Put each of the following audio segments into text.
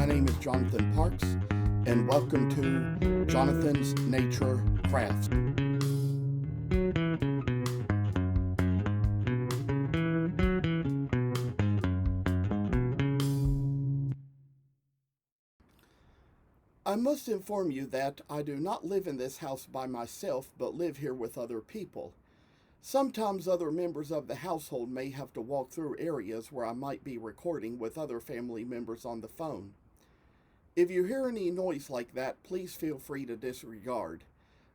My name is Jonathan Parks, and welcome to Jonathan's Nature Crafts. I must inform you that I do not live in this house by myself, but live here with other people. Sometimes other members of the household may have to walk through areas where I might be recording with other family members on the phone. If you hear any noise like that, please feel free to disregard.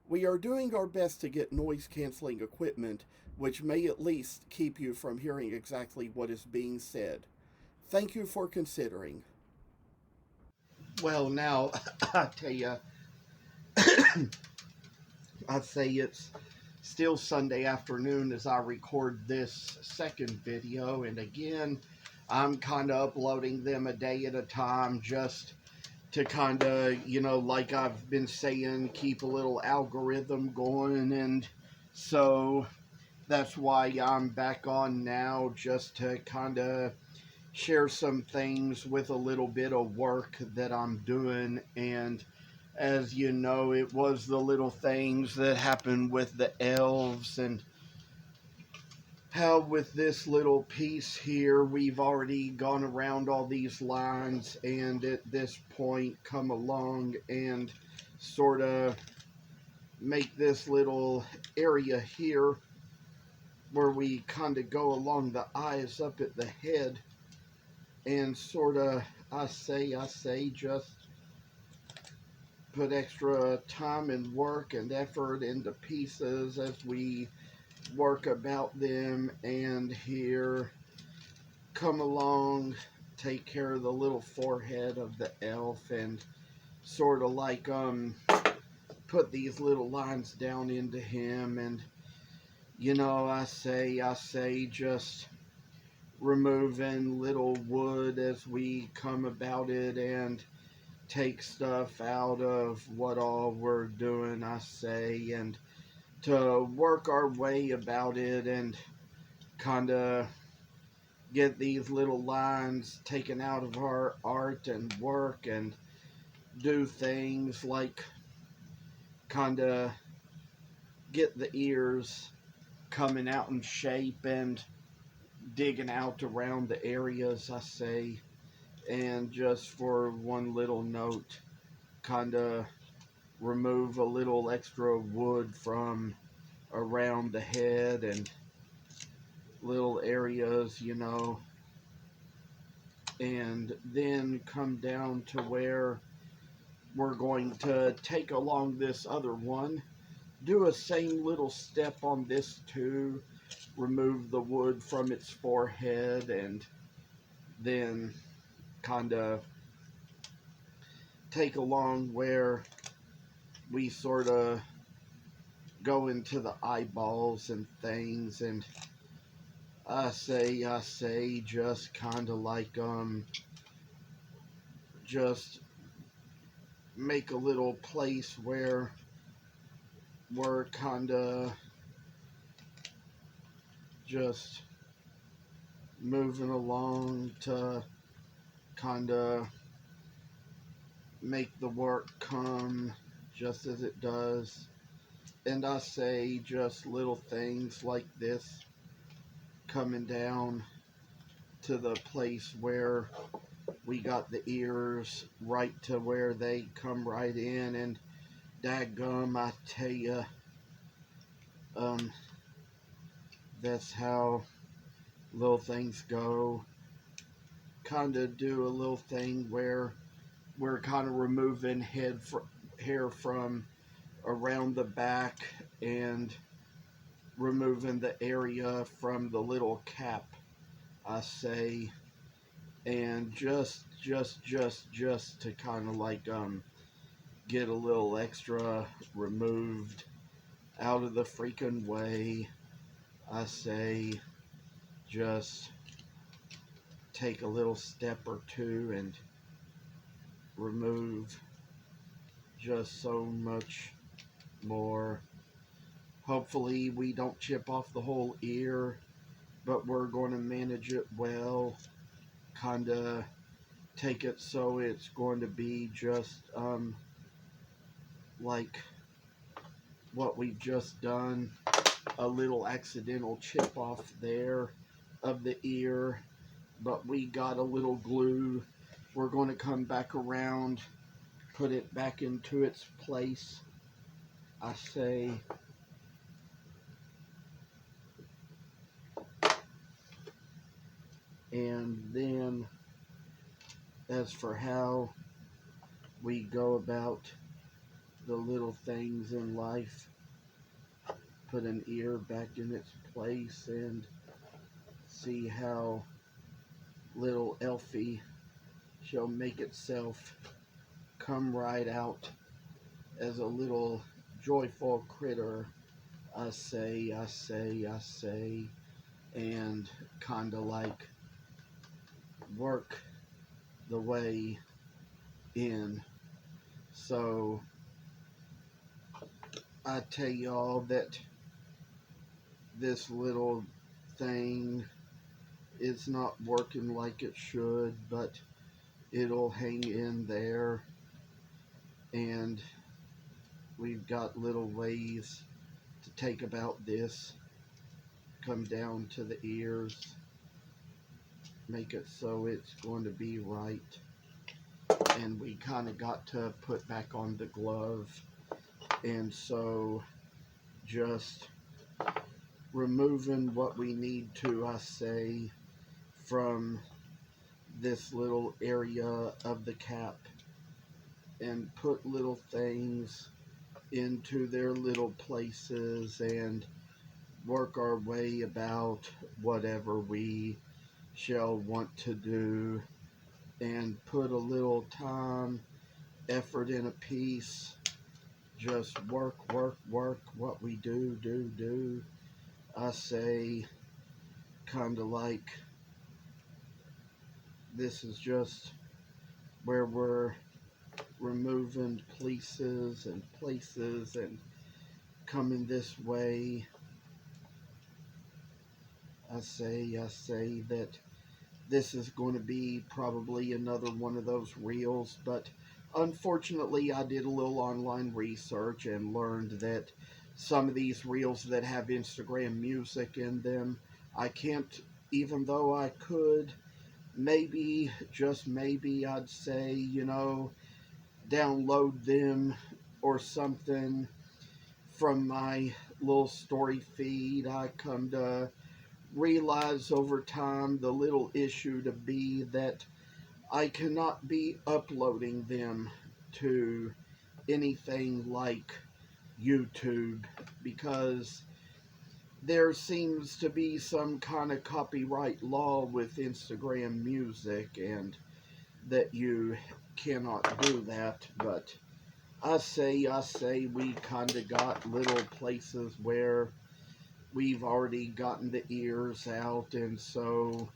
We are doing our best to get noise canceling equipment, which may at least keep you from hearing exactly what is being said. Thank you for considering. Well, now, I tell you, I'd say it's still Sunday afternoon as I record this second video, and again, I'm kind of uploading them a day at a time just to kind of, like I've been saying, keep a little algorithm going, and so that's why I'm back on now, just to kind of share some things with a little bit of work that I'm doing. And as you know, it was the little things that happened with the elves, and how with this little piece here, we've already gone around all these lines, and at this point come along and sort of make this little area here where we kind of go along the eyes up at the head, and sort of, I say, just put extra time and work and effort into pieces as we work about them. And here, come along, take care of the little forehead of the elf, and sort of like put these little lines down into him. And I say just removing little wood as we come about it, and take stuff out of what all we're doing, I say, and to work our way about it and kind of get these little lines taken out of our art and work, and do things like kind of get the ears coming out in shape and digging out around the areas, I say. And just for one little note, kind of remove a little extra wood from around the head and little areas, and then come down to where we're going to take along this other one, do a same little step on this too, remove the wood from its forehead, and then kind of take along where we sort of go into the eyeballs and things. And I say, just kind of like, just make a little place where we're kind of just moving along to kind of make the work come just as it does. And I say just little things like this, coming down to the place where we got the ears right to where they come right in. And dadgum, I tell you, that's how little things go. Kind of do a little thing where we're kind of removing hair from around the back, and removing the area from the little cap, I say, and just to kind of like get a little extra removed out of the freaking way, I say, just take a little step or two and remove just so much more. Hopefully we don't chip off the whole ear, but we're going to manage it well, kind of take it so it's going to be just like what we've just done, a little accidental chip off there of the ear, but we got a little glue. We're going to come back around, put it back into its place, I say. And then as for how we go about the little things in life, put an ear back in its place and see how little Elfie shall make itself come right out as a little joyful critter. I say, and kinda like work the way in. So I tell y'all that this little thing is not working like it should, but it'll hang in there, and we've got little ways to take about this. Come down to the ears, make it so it's going to be right, and we kind of got to put back on the glove, and so just removing what we need to, I say, from this little area of the cap, and put little things into their little places and work our way about whatever we shall want to do, and put a little time, effort in a piece. Just work, what we do. I say, kind of like this is just where we're removing places and coming this way. I say that this is going to be probably another one of those reels, but unfortunately I did a little online research and learned that some of these reels that have Instagram music in them, I can't, even though I could, maybe, just maybe, I'd say, download them or something from my little story feed. I come to realize over time the little issue to be that I cannot be uploading them to anything like YouTube, because there seems to be some kind of copyright law with Instagram music, and that you cannot do that. But I say we kind of got little places where we've already gotten the ears out, and so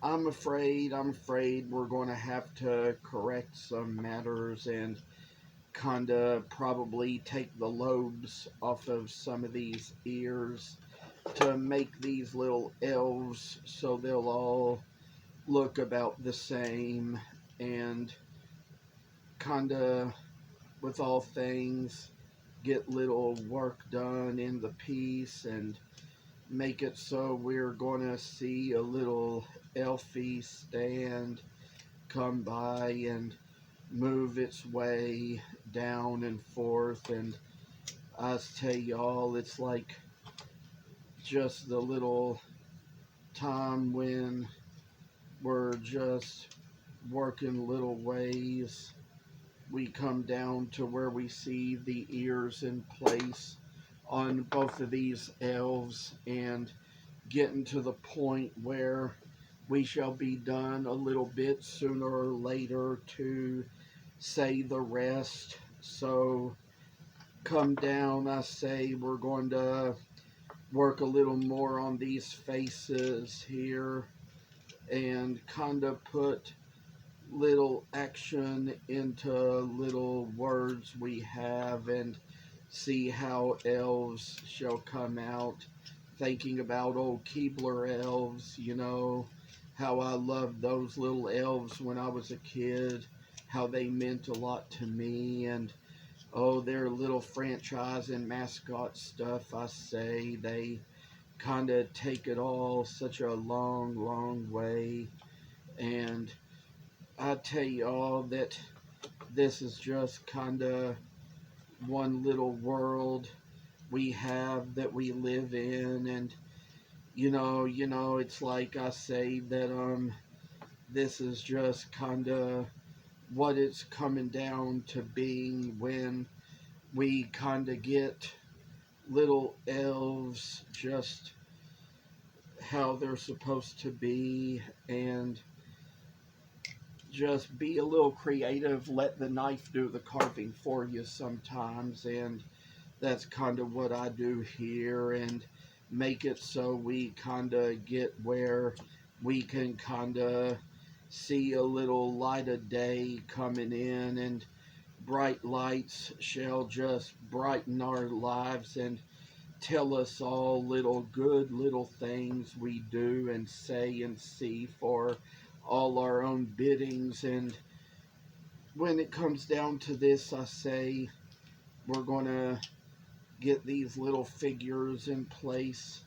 I'm afraid we're going to have to correct some matters and kind of probably take the lobes off of some of these ears to make these little elves so they'll all look about the same, and kind of, with all things, get little work done in the piece and make it so we're going to see a little Elfie stand, come by and move its way down and forth. And I tell y'all, it's like just the little time when we're just working little ways, we come down to where we see the ears in place on both of these elves, and getting to the point where we shall be done a little bit sooner or later to say the rest. So come down, I say we're going to work a little more on these faces here and kind of put little action into little words we have, and see how elves shall come out. Thinking about old Keebler elves, how I loved those little elves when I was a kid, how they meant a lot to me, and oh, their little franchise and mascot stuff, I say, they kind of take it all such a long, long way. And I tell you all that this is just kind of one little world we have that we live in. And it's like I say that this is just kind of what it's coming down to being when we kind of get little elves just how they're supposed to be, and just be a little creative, let the knife do the carving for you sometimes. And that's kind of what I do here, and make it so we kind of get where we can kind of see a little light of day coming in, and bright lights shall just brighten our lives and tell us all little good little things we do and say and see for all our own biddings. And when it comes down to this, I say we're going to get these little figures in place.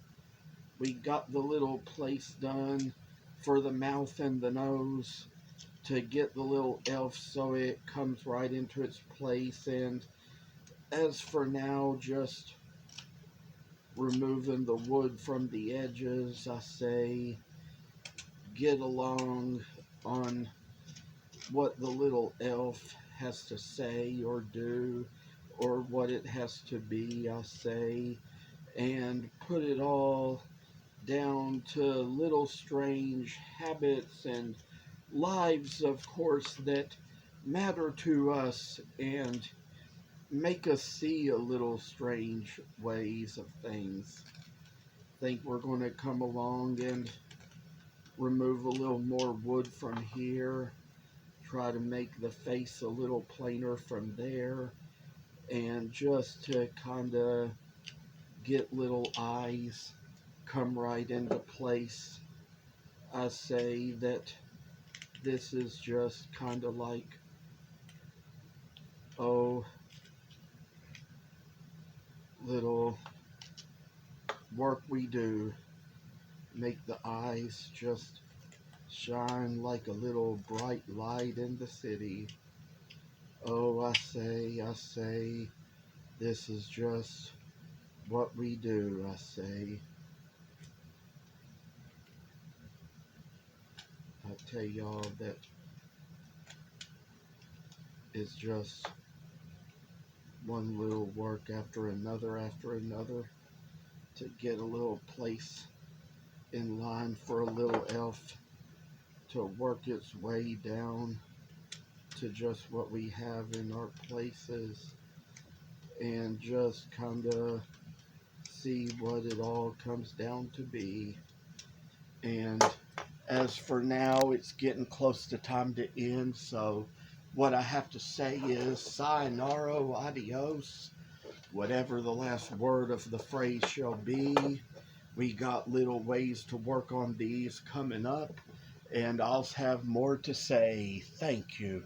We got the little place done for the mouth and the nose to get the little elf so it comes right into its place. And as for now, just removing the wood from the edges, I say get along on what the little elf has to say or do, or what it has to be, I say, and put it all down to little strange habits and lives, of course, that matter to us and make us see a little strange ways of things. Think we're going to come along and remove a little more wood from here, try to make the face a little plainer from there, and just to kind of get little eyes come right into place. I say that this is just kind of like, oh, little work we do, make the eyes just shine like a little bright light in the city. Oh, I say, this is just what we do, I say. I tell y'all that it's just one little work after another to get a little place in line for a little elf to work its way down to just what we have in our places, and just kind of see what it all comes down to be. And as for now, it's getting close to time to end, so what I have to say is sayonara, adios, whatever the last word of the phrase shall be. We got little ways to work on these coming up, and I'll have more to say. Thank you.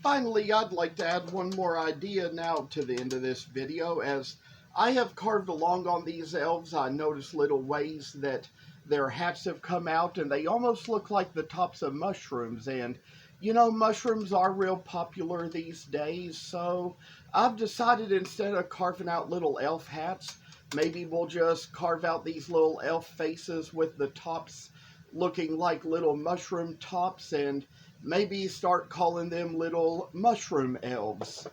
Finally, I'd like to add one more idea now to the end of this video. As I have carved along on these elves, I noticed little ways that their hats have come out, and they almost look like the tops of mushrooms. And mushrooms are real popular these days, so I've decided instead of carving out little elf hats, maybe we'll just carve out these little elf faces with the tops looking like little mushroom tops, and maybe start calling them little mushroom elves.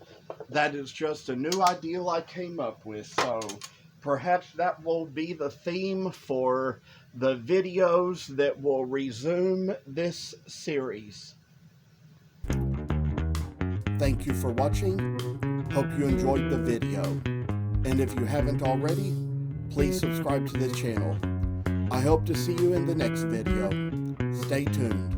That is just a new idea I came up with, so perhaps that will be the theme for the videos that will resume this series. Thank you for watching. Hope you enjoyed the video. And if you haven't already, please subscribe to the channel. I hope to see you in the next video. Stay tuned.